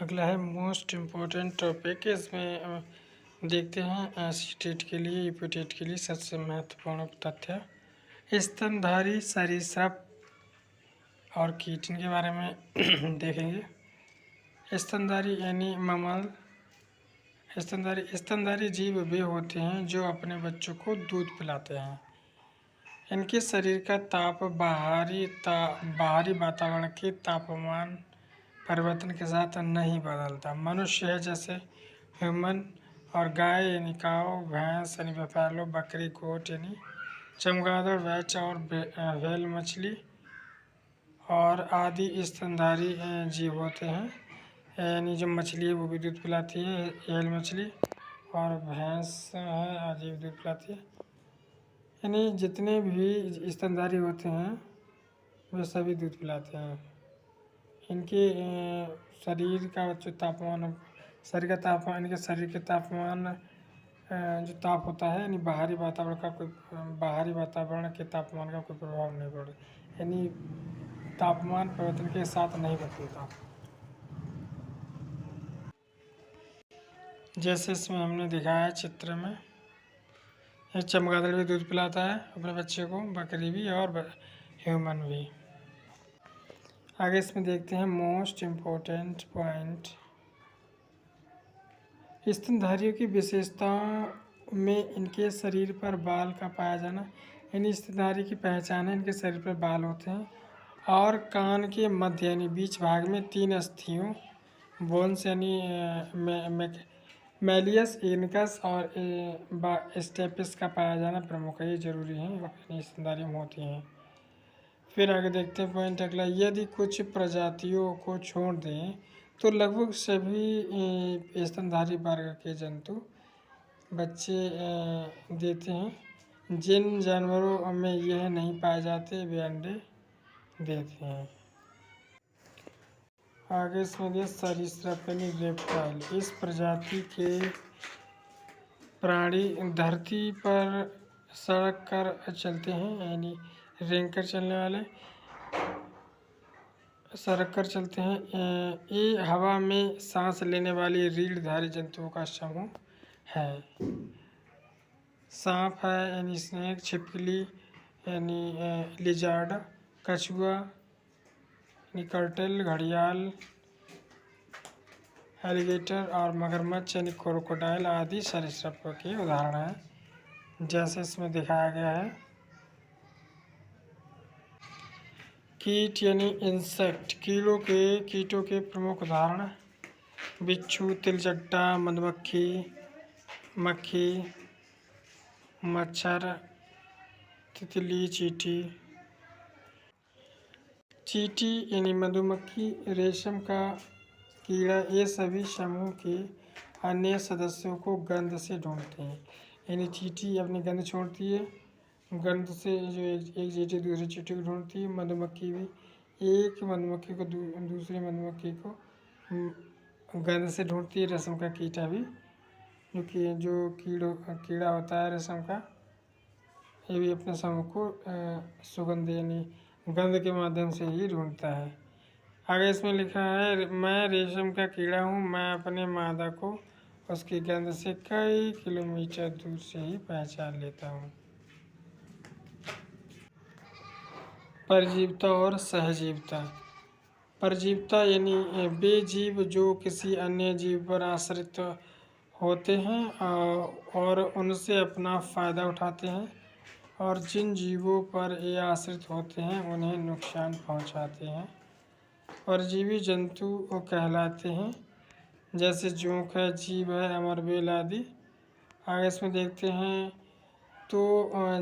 अगला है most important topic. इसमें देखते हैं सीटेट के लिए, यूपीटेट के लिए सबसे महत्वपूर्ण तथ्य स्तनधारी सरीसृप और कीट के बारे में देखेंगे। स्तनधारी यानी ममल। स्तनधारी जीव वे होते हैं जो अपने बच्चों को दूध पिलाते हैं। इनके शरीर का ताप बाहरी वातावरण के तापमान परिवर्तन के साथ नहीं बदलता। मनुष्य है जैसे ह्यूमन और गाय यानी काऊ, भैंस यानी बफेलो, बकरी गोट यानी चमगादड़, वैच और व्हेल मछली और आदि स्तनधारी जीव होते हैं। यानी जो मछली है वो भी दूध पिलाती है, व्हेल मछली, और भैंस है आदि दूध पिलाती है। यानी जितने भी स्तनधारी होते हैं वे सभी दूध पिलाते हैं। इनके शरीर का जो तापमान, शरीर का तापमान, इनके शरीर के तापमान जो ताप होता है यानी बाहरी वातावरण के तापमान का कोई प्रभाव नहीं पड़ता, यानी तापमान परिवर्तन के साथ नहीं बदलता। जैसे इसमें हमने दिखाया चित्र में, ये चमगादड़ भी दूध पिलाता है अपने बच्चे को, बकरी भी और ह्यूमन भी। आगे इसमें देखते हैं मोस्ट इम्पोर्टेंट पॉइंट। स्तनधारियों की विशेषताओं में इनके शरीर पर बाल का पाया जाना। इन स्तनधारी की पहचान है इनके शरीर पर बाल होते हैं और कान के मध्य यानी बीच भाग में 3 अस्थियों बोन्स यानी मैलियस, इनकस और स्टेपिस का पाया जाना प्रमुख है। ये जरूरी है, स्तनधारी में होती हैं। फिर आगे देखते हैं पॉइंट अगला, यदि कुछ प्रजातियों को छोड़ दें तो लगभग सभी स्तनधारी वर्ग के जंतु बच्चे देते हैं। जिन जानवरों में यह नहीं पाए जाते वे अंडे देते हैं। आगे इसमें दिया सरीसृप यानी रेप्टाइल। इस प्रजाति के प्राणी धरती पर सड़क कर चलते हैं, यानी रेंग कर चलने वाले सड़क कर चलते हैं। ये हवा में सांस लेने वाली रीढ़धारी जंतुओं का समूह है। सांप है यानी स्नेक, छिपकली यानी लिजार्ड, कछुआ यानी कर्टल, घड़ियाल, एलिगेटर और मगरमच्छ यानी क्रोकोडाइल आदि सरीसृप के उदाहरण हैं। जैसे इसमें दिखाया गया है। कीट यानी इंसेक्ट, कीटों के प्रमुख उदाहरण बिच्छू, तिलचट्टा, मधुमक्खी, मक्खी, मच्छर, तितली, चींटी यानी मधुमक्खी, रेशम का कीड़ा, ये सभी समूह के अन्य सदस्यों को गंध से ढूंढते हैं। यानी चींटी अपनी गंध छोड़ती है, गंध से जो एक चींटी दूसरी चींटी को ढूंढती है। मधुमक्खी भी एक मधुमक्खी को दूसरी मधुमक्खी को गंध से ढूंढती है। रेशम का कीड़ा भी जो कीड़ा होता है रेशम का, ये भी अपने समूह को सुगंध यानी गंध के माध्यम से ही ढूंढता है। आगे इसमें लिखा है, मैं रेशम का कीड़ा हूँ, मैं अपने मादा को उसकी गंध से कई किलोमीटर दूर से ही पहचान लेता हूँ। परजीविता और सहजीविता। परजीविता यानी वे जीव जो किसी अन्य जीव पर आश्रित होते हैं और उनसे अपना फ़ायदा उठाते हैं, और जिन जीवों पर ये आश्रित होते हैं उन्हें नुकसान पहुंचाते हैं। परजीवी जंतु कहलाते हैं, जैसे जोंक है, जीव है, अमरबेल आदि। आगे इसमें देखते हैं, तो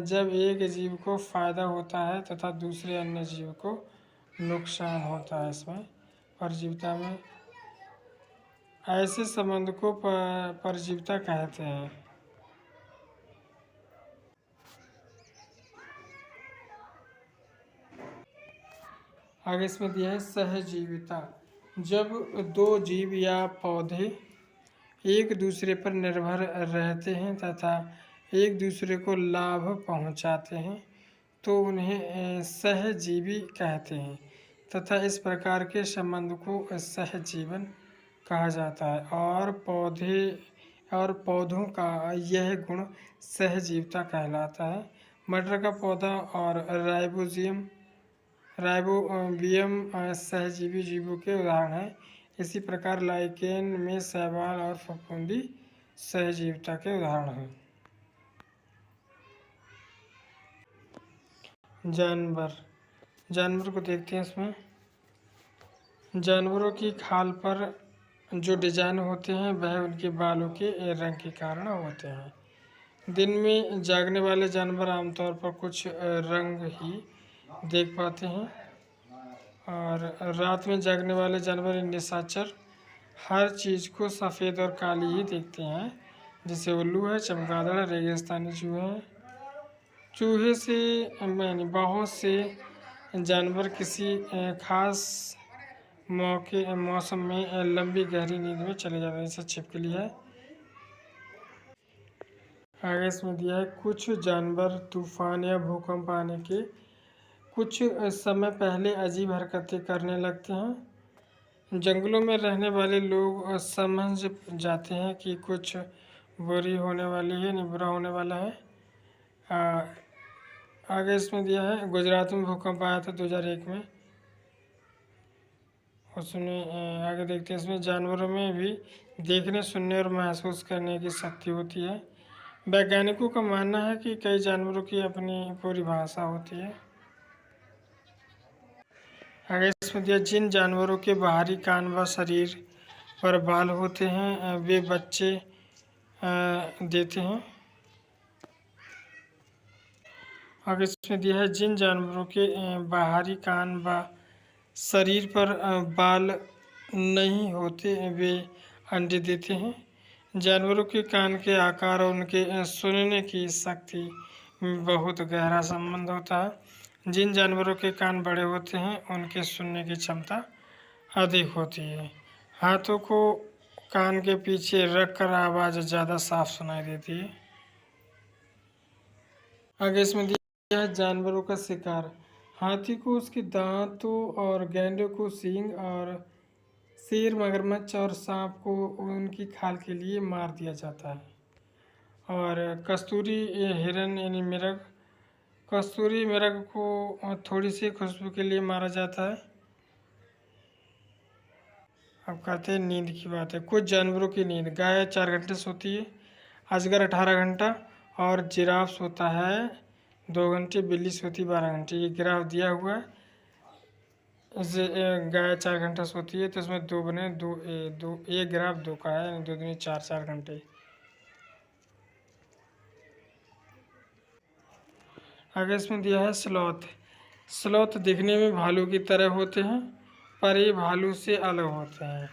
जब एक जीव को फ़ायदा होता है तथा दूसरे अन्य जीव को नुकसान होता है, इसमें परजीविता में ऐसे संबंध को परजीविता कहते हैं। आगे इसमें दिया है सहजीविता। जब दो जीव या पौधे एक दूसरे पर निर्भर रहते हैं तथा एक दूसरे को लाभ पहुंचाते हैं तो उन्हें सहजीवी कहते हैं, तथा इस प्रकार के संबंध को सहजीवन कहा जाता है और पौधों का यह गुण सहजीविता कहलाता है। मटर का पौधा और राइबोबियम सहजीवी जीवों के उदाहरण हैं। इसी प्रकार लाइकेन में शैवाल और फफूंदी सहजीविता के उदाहरण हैं। जानवर को देखते हैं। इसमें जानवरों की खाल पर जो डिजाइन होते हैं वह उनके बालों के रंग के कारण होते हैं। दिन में जागने वाले जानवर आमतौर पर कुछ रंग ही देख पाते हैं और रात में जागने वाले जानवर निशाचर हर चीज़ को सफ़ेद और काली ही देखते हैं, जैसे उल्लू है, चमगादड़, रेगिस्तानी चूहे से बहुत से जानवर किसी खास मौसम में लंबी गहरी नींद में चले जाते हैं, जैसे छिपकली है। आगे इसमें दिया है कुछ जानवर तूफान या भूकंप आने के कुछ समय पहले अजीब हरकतें करने लगते हैं। जंगलों में रहने वाले लोग समझ जाते हैं कि कुछ बुरा होने वाला है। आगे इसमें दिया है गुजरात में भूकंप आया था 2001 में। उसमें आगे देखते हैं। इसमें जानवरों में भी देखने, सुनने और महसूस करने की शक्ति होती है। वैज्ञानिकों का मानना है कि कई जानवरों की अपनी पूरी भाषा होती है। आगे इसमें दिया जिन जानवरों के बाहरी कान व शरीर पर बाल होते हैं वे बच्चे देते हैं। आगे इसमें दिया है जिन जानवरों के बाहरी कान व शरीर पर बाल नहीं होते वे अंडे देते हैं। जानवरों के कान के आकार और उनके सुनने की शक्ति में बहुत गहरा संबंध होता है। जिन जानवरों के कान बड़े होते हैं उनके सुनने की क्षमता अधिक होती है। हाथों को कान के पीछे रखकर आवाज़ ज़्यादा साफ सुनाई देती है। आगे इसमें दिया है जानवरों का शिकार। हाथी को उसके दांतों और गैंडों को सींग और शेर, मगरमच्छ और सांप को उनकी खाल के लिए मार दिया जाता है। और कस्तूरी हिरन यानी मिरग, कस्तूरी मिरग को थोड़ी सी खुशबू के लिए मारा जाता है। अब कहते हैं नींद की बात है। कुछ जानवरों की नींद, गाय 4 घंटे सोती है, अजगर 18 घंटा और जिराफ सोता है 2 घंटे, बिल्ली सोती 12 घंटे। ये ग्राफ दिया हुआ है। जैसे गाय 4 घंटा सोती है तो इसमें दो बने, दो एक ग्राफ 2 का है, यानी 2 दूनी 4 घंटे। आगे इसमें दिया है स्लॉथ। स्लॉथ दिखने में भालू की तरह होते हैं पर ये भालू से अलग होते हैं।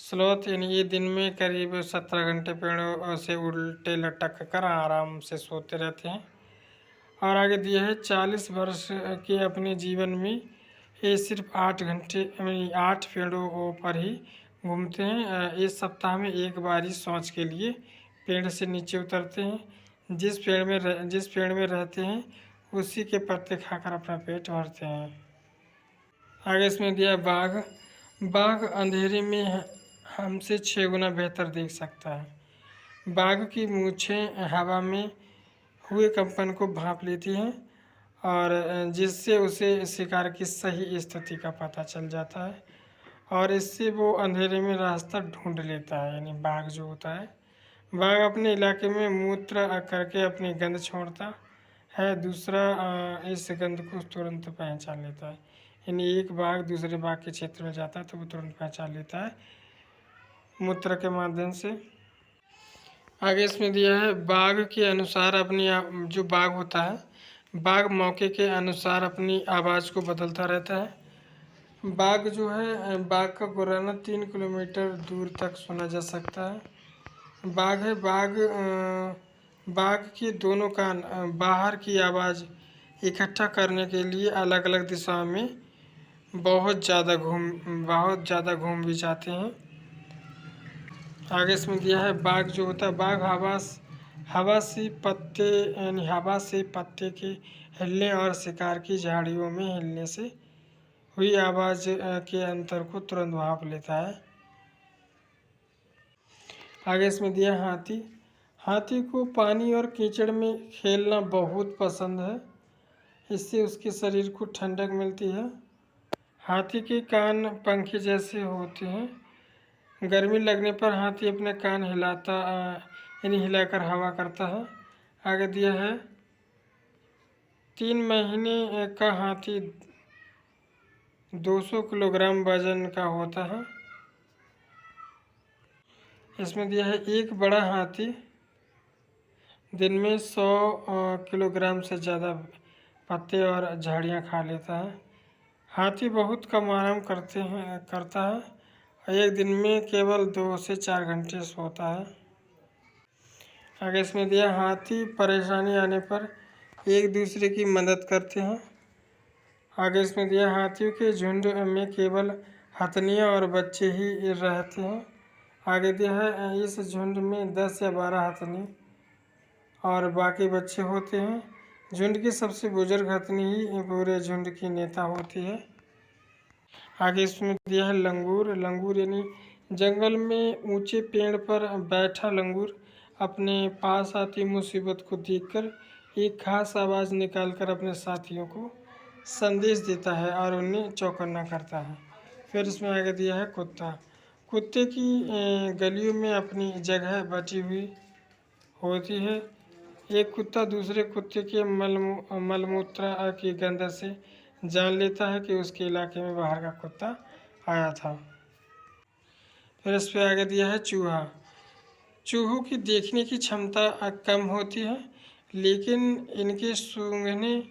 स्लॉथ यानी ये दिन में करीब 17 घंटे पेड़ों से उल्टे लटक कर आराम से सोते रहते हैं। और आगे दिया है 40 वर्ष के अपने जीवन में ये सिर्फ 8 घंटे यानी 8 पेड़ों पर ही घूमते हैं। इस सप्ताह में एक बार ही शौच के लिए पेड़ से नीचे उतरते हैं। जिस पेड़ में रहते हैं उसी के पत्ते खाकर अपना पेट भरते हैं। आगे इसमें दिया बाघ। बाघ अंधेरे में हमसे 6 गुना बेहतर देख सकता है। बाघ की मूंछें हवा में हुए कंपन को भांप लेती हैं और जिससे उसे शिकार की सही स्थिति का पता चल जाता है और इससे वो अंधेरे में रास्ता ढूंढ लेता है। यानी बाघ जो होता है, बाघ अपने इलाके में मूत्र करके अपनी गंध छोड़ता है, दूसरा इस गंध को तुरंत पहचान लेता है। यानी एक बाघ दूसरे बाघ के क्षेत्र में जाता है तो वो तुरंत पहचान लेता है मूत्र के माध्यम से। आगे इसमें दिया है बाघ के अनुसार जो बाघ होता है, बाघ मौके के अनुसार अपनी आवाज़ को बदलता रहता है। बाघ जो है, बाघ का गुर्राना 3 किलोमीटर दूर तक सुना जा सकता है। बाघ के दोनों कान बाहर की आवाज़ इकट्ठा करने के लिए अलग अलग दिशाओं में बहुत ज़्यादा घूम भी जाते हैं। आगे इसमें दिया है बाघ जो होता है, बाघ हवा से पत्ते के हिलने और शिकार की झाड़ियों में हिलने से हुई आवाज़ के अंतर को तुरंत भांप लेता है। आगे इसमें दिया हाथी। हाथी को पानी और कीचड़ में खेलना बहुत पसंद है, इससे उसके शरीर को ठंडक मिलती है। हाथी के कान पंखे जैसे होते हैं। गर्मी लगने पर हाथी अपने कान यानी हिलाकर हवा करता है। आगे दिया है 3 महीने का हाथी 200 किलोग्राम वजन का होता है। इसमें दिया है एक बड़ा हाथी दिन में 100 किलोग्राम से ज़्यादा पत्ते और झाड़ियाँ खा लेता है। हाथी बहुत कम आराम करता है और एक दिन में केवल 2 से 4 घंटे सोता है। आगे इसमें दिया हाथी परेशानी आने पर एक दूसरे की मदद करते हैं। आगे इसमें दिया हाथियों के झुंड में केवल हथनियाँ और बच्चे ही रहते हैं। आगे दिया है इस झुंड में 10 या 12 हथनी और बाकी बच्चे होते हैं। झुंड की सबसे बुजुर्ग हथनी ही पूरे झुंड की नेता होती है। आगे इसमें दिया है लंगूर। लंगूर यानी जंगल में ऊंचे पेड़ पर बैठा लंगूर अपने पास आती मुसीबत को देखकर एक खास आवाज़ निकालकर अपने साथियों को संदेश देता है और उन्हें चौकन्ना करता है। फिर इसमें आगे दिया है कुत्ता। कुत्ते की गलियों में अपनी जगह बची हुई होती है। एक कुत्ता दूसरे कुत्ते के मलमूत्र की गंध से जान लेता है कि उसके इलाके में बाहर का कुत्ता आया था। फिर इस पे आगे दिया है चूहा। चूहों की देखने की क्षमता कम होती है, लेकिन इनके सूंघने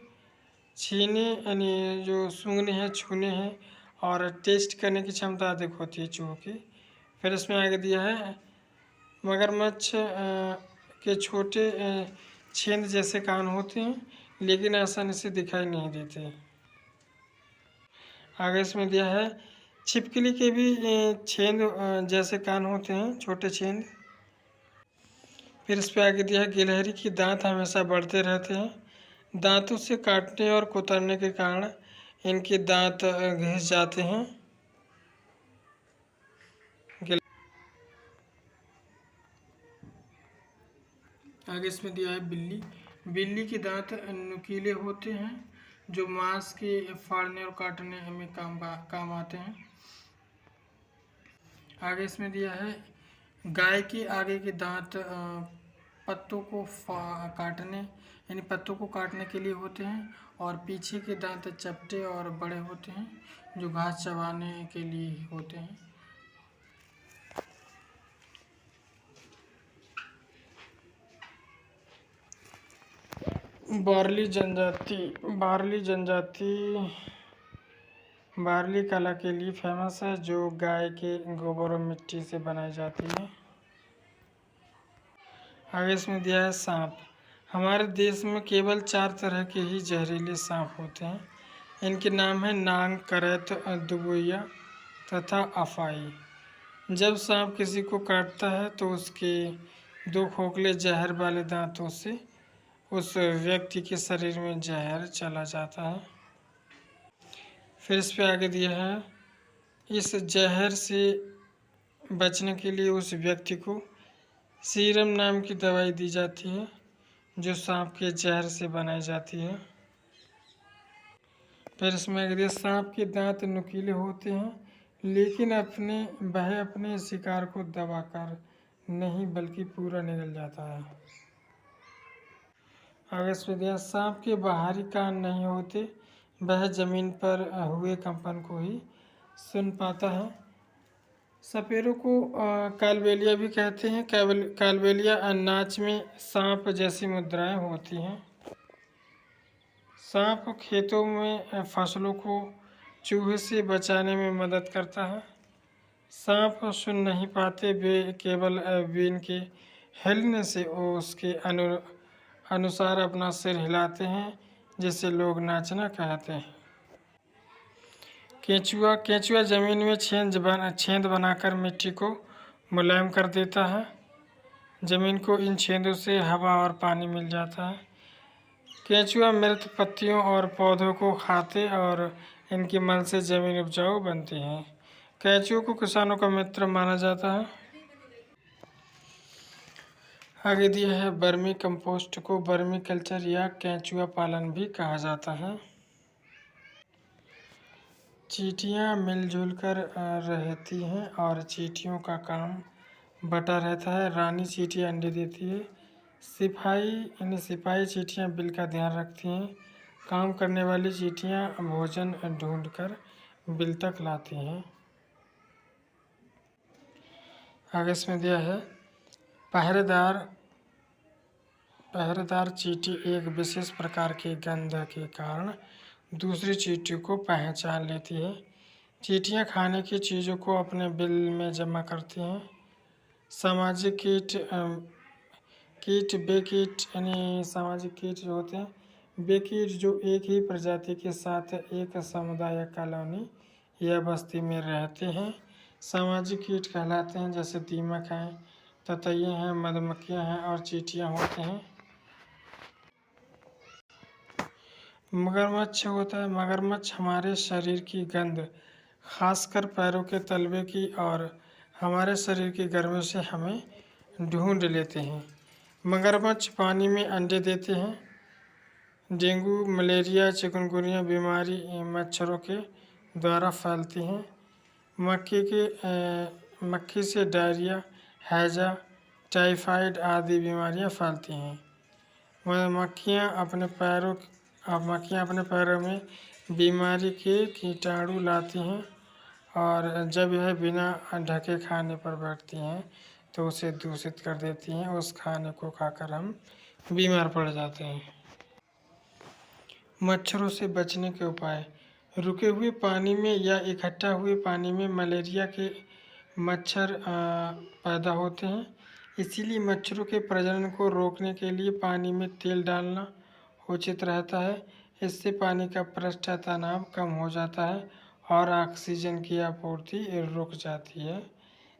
छीने यानी जो सूंघने हैं छूने हैं और टेस्ट करने की क्षमता अधिक होती है चूहों की। फिर इसमें आगे दिया है मगरमच्छ के छोटे छेंद जैसे कान होते हैं, लेकिन आसानी से दिखाई नहीं देते। आगे इसमें दिया है छिपकली के भी छेंद जैसे कान होते हैं, छोटे छेंद। फिर इस पे आगे दिया है गिलहरी की दांत हमेशा बढ़ते रहते हैं। दांतों से काटने और कुतरने के कारण इनके दांत घिस जाते हैं। आगे इसमें दिया है बिल्ली। बिल्ली के दांत नुकीले होते हैं जो मांस के फाड़ने और काटने में काम आते हैं। आगे इसमें दिया है गाय के आगे के दांत पत्तों को काटने यानी पत्तों को काटने के लिए होते हैं और पीछे के दांत चपटे और बड़े होते हैं जो घास चबाने के लिए होते हैं। बार्ली जनजाति बार्ली कला के लिए फेमस है जो गाय के गोबर और मिट्टी से बनाई जाती है। आगे इसमें दिया है सांप। हमारे देश में केवल 4 तरह के ही जहरीले सांप होते हैं। इनके नाम है नाग, करैत, दुबैया तथा अफाई। जब सांप किसी को काटता है तो उसके 2 खोखले जहर वाले दांतों से उस व्यक्ति के शरीर में जहर चला जाता है। फिर इस पे आगे दिया है इस जहर से बचने के लिए उस व्यक्ति को सीरम नाम की दवाई दी जाती है जो सांप के जहर से बनाई जाती है। फिर इसमें आगे दिया सांप के दांत नुकीले होते हैं, लेकिन वह अपने शिकार को दबाकर नहीं बल्कि पूरा निगल जाता है। आगे इसमें दिया सांप के बाहरी कान नहीं होते, वह जमीन पर हुए कंपन को ही सुन पाता है। सपेरों को कालबेलिया भी कहते हैं। कालबेलिया नाच में सांप जैसी मुद्राएं होती हैं। सांप खेतों में फसलों को चूहे से बचाने में मदद करता है। सांप सुन नहीं पाते, वे केवल बीन के हिलने से उसके अनुसार अपना सिर हिलाते हैं, जिसे लोग नाचना कहते हैं। केंचुआ जमीन में छेद बनाकर मिट्टी को मुलायम कर देता है। जमीन को इन छेदों से हवा और पानी मिल जाता है। केंचुआ मृत पत्तियों और पौधों को खाते और इनके मल से जमीन उपजाऊ बनती है। केंचुओं को किसानों का मित्र माना जाता है। आगे दिया है वर्मी कंपोस्ट को वर्मी कल्चर या केंचुआ पालन भी कहा जाता है। चींटियां मिलजुल कर रहती हैं और चींटियों का काम बटा रहता है। रानी चींटी अंडे देती है। सिपाही चींटियां बिल का ध्यान रखती हैं। काम करने वाली चींटियां भोजन ढूंढकर बिल तक लाती हैं। आगे इसमें दिया है पहरेदार चींटी एक विशेष प्रकार की गंध के कारण दूसरी चींटियों को पहचान लेती है। चींटियां खाने की चीज़ों को अपने बिल में जमा करती हैं। सामाजिक सामाजिक कीट जो होते हैं वे कीट जो एक ही प्रजाति के साथ एक समुदाय या कॉलोनी या बस्ती में रहते हैं सामाजिक कीट कहलाते हैं। जैसे दीमक हैं, ततैये हैं, मधुमक्खियां हैं और चींटियां होते हैं। मगरमच्छ होता है। मगरमच्छ हमारे शरीर की गंध, खासकर पैरों के तलवे की और हमारे शरीर की गर्मी से हमें ढूंढ लेते हैं। मगरमच्छ पानी में अंडे देते हैं। डेंगू, मलेरिया, चिकनगुनिया बीमारी मच्छरों के द्वारा फैलती हैं। मक्खी से डायरिया, हैजा, टाइफाइड आदि बीमारियां फैलती हैं। मक्खियाँ अपने पैरों में बीमारी के कीटाणु लाती हैं और जब यह बिना ढके खाने पर बैठती हैं तो उसे दूषित कर देती हैं। उस खाने को खाकर हम बीमार पड़ जाते हैं। मच्छरों से बचने के उपाय। रुके हुए पानी में या इकट्ठा हुए पानी में मलेरिया के मच्छर पैदा होते हैं। इसीलिए मच्छरों के प्रजनन को रोकने के लिए पानी में तेल डालना उचित रहता है। इससे पानी का पृष्ठ तनाव कम हो जाता है और ऑक्सीजन की आपूर्ति रुक जाती है,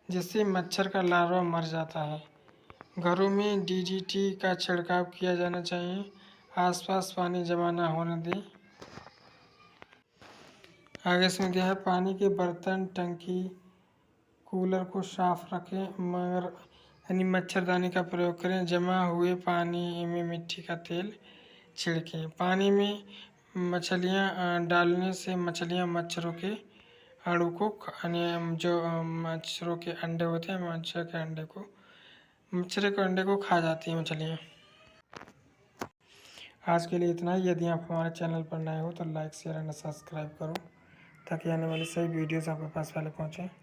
जिससे मच्छर का लार्वा मर जाता है। घरों में डीडीटी का छिड़काव किया जाना चाहिए। आसपास पानी जमा न होने दें। आगे इसमें दिया है पानी के बर्तन, टंकी, कूलर को साफ रखें मच्छरदानी का प्रयोग करें। जमा हुए पानी में मिट्टी का तेल छिड़कें। पानी में मछलियाँ डालने से मछलियाँ मच्छरों के अणु को जो मच्छरों के अंडे होते हैं मच्छर के अंडे को खा जाती हैं मछलियाँ। आज के लिए इतना ही। यदि आप हमारे चैनल पर नए हो तो लाइक, शेयर एंड सब्सक्राइब करो ताकि आने वाली सभी वीडियोस आपके पास पहले पहुँचे।